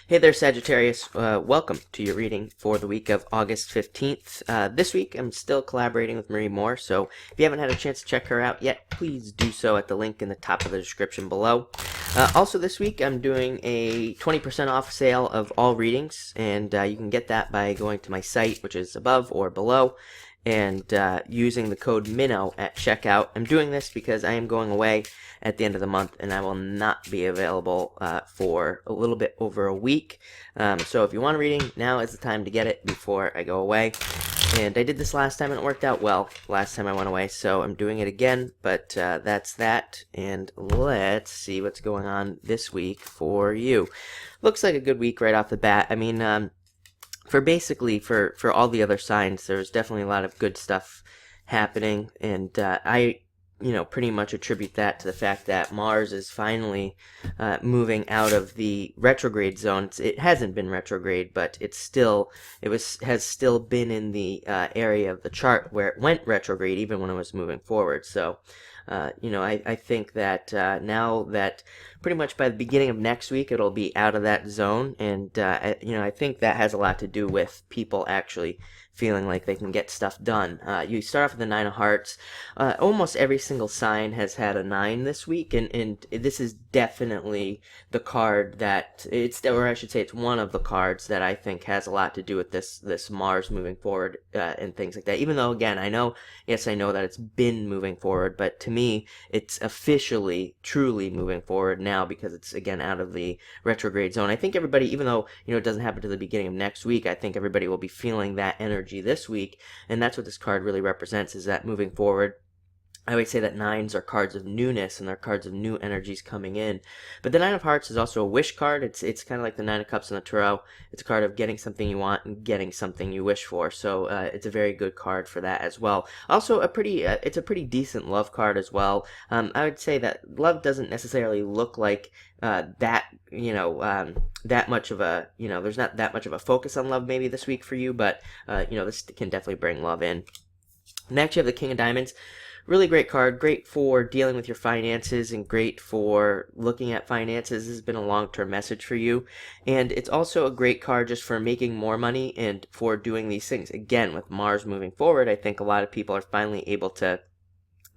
Hey there, Sagittarius. Welcome to your reading for the week of August 15th. This week, I'm still collaborating with Marie Moore, so if you haven't had a chance to check her out yet, please do so at the link in the top of the description below. Also, this week, I'm doing a 20% off sale of all readings, and you can get that by going to my site, which is above or below, and using the code MINNOW at checkout. I'm doing this because I am going away at the end of the month, and I will not be available for a little bit over a week. So if you want a reading, now is the time to get it before I go away. And I did this last time and it worked out well last time I went away, so I'm doing it again, but that's that. And let's see what's going on this week for you. Looks like a good week right off the bat. I mean, for all the other signs, there's definitely a lot of good stuff happening, and I pretty much attribute that to the fact that Mars is finally moving out of the retrograde zone. It hasn't been retrograde, but has still been in the area of the chart where it went retrograde, even when it was moving forward. So, I think that now that pretty much by the beginning of next week, it'll be out of that zone, and I think that has a lot to do with people actually feeling like they can get stuff done. You start off with the Nine of Hearts. Almost every single sign has had a 9 this week, and this is definitely the card that it's one of the cards that I think has a lot to do with this Mars moving forward and things like that. Even though, again, I know that it's been moving forward, but to me, it's officially, truly moving forward now because it's, again, out of the retrograde zone. I think everybody, even though, it doesn't happen to the beginning of next week, I think everybody will be feeling that energy this week, and that's what this card really represents, is that moving forward. I always say that 9s are cards of newness, and they're cards of new energies coming in. But the Nine of Hearts is also a wish card. It's kind of like the Nine of Cups in the Tarot. It's a card of getting something you want and getting something you wish for. So it's a very good card for that as well. Also, it's a pretty decent love card as well. I would say that love doesn't necessarily look like that much of a, there's not that much of a focus on love maybe this week for you, but this can definitely bring love in. Next, you have the King of Diamonds. Really great card, great for dealing with your finances and great for looking at finances. This has been a long-term message for you. And it's also a great card just for making more money and for doing these things. Again, with Mars moving forward, I think a lot of people are finally able to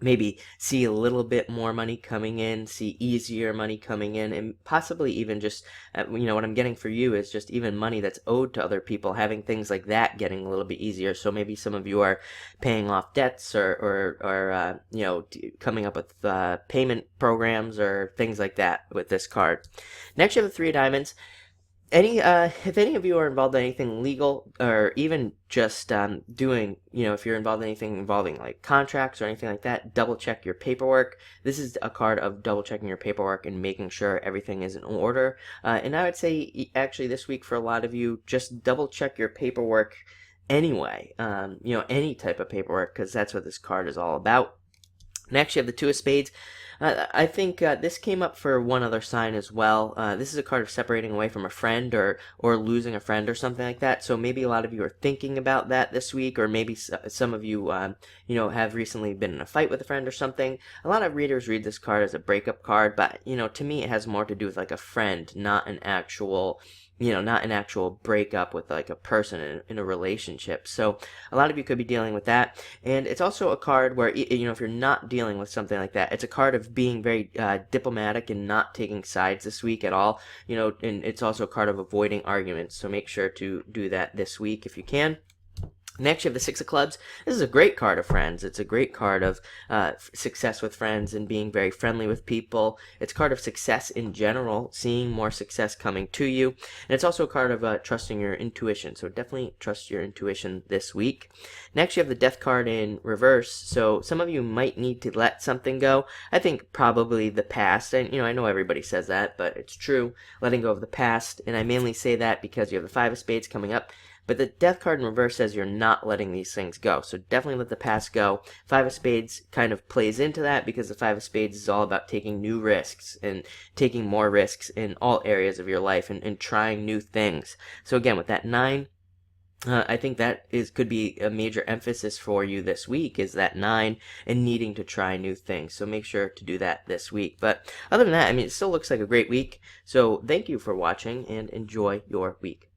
maybe see a little bit more money coming in, see easier money coming in, and possibly even just, what I'm getting for you is just even money that's owed to other people, having things like that getting a little bit easier. So maybe some of you are paying off debts or coming up with payment programs or things like that with this card. Next, you have the Three of Diamonds. If any of you are involved in anything legal, or even just if you're involved in anything involving like contracts or anything like that, double check your paperwork. This is a card of double checking your paperwork and making sure everything is in order. And I would say, actually, this week for a lot of you, just double check your paperwork anyway. Any type of paperwork, because that's what this card is all about. Next, you have the Two of Spades. I think this came up for one other sign as well. This is a card of separating away from a friend or losing a friend or something like that. So maybe a lot of you are thinking about that this week, or maybe some of you, have recently been in a fight with a friend or something. A lot of readers read this card as a breakup card, but, to me it has more to do with like a friend, not an actual breakup with like a person in a relationship. So a lot of you could be dealing with that. And it's also a card where, if you're not dealing with something like that, it's a card of being very diplomatic and not taking sides this week at all. And it's also a card of avoiding arguments. So make sure to do that this week if you can. Next, you have the Six of Clubs. This is a great card of friends. It's a great card of success with friends and being very friendly with people. It's a card of success in general, seeing more success coming to you. And it's also a card of trusting your intuition. So definitely trust your intuition this week. Next, you have the Death card in reverse. So some of you might need to let something go. I think probably the past. And, I know everybody says that, but it's true. Letting go of the past. And I mainly say that because you have the Five of Spades coming up. But the Death card in reverse says you're not letting these things go. So definitely let the past go. Five of Spades kind of plays into that because the Five of Spades is all about taking new risks and taking more risks in all areas of your life and trying new things. So again, with that 9, I think that could be a major emphasis for you this week, is that 9 and needing to try new things. So make sure to do that this week. But other than that, I mean, it still looks like a great week. So thank you for watching and enjoy your week.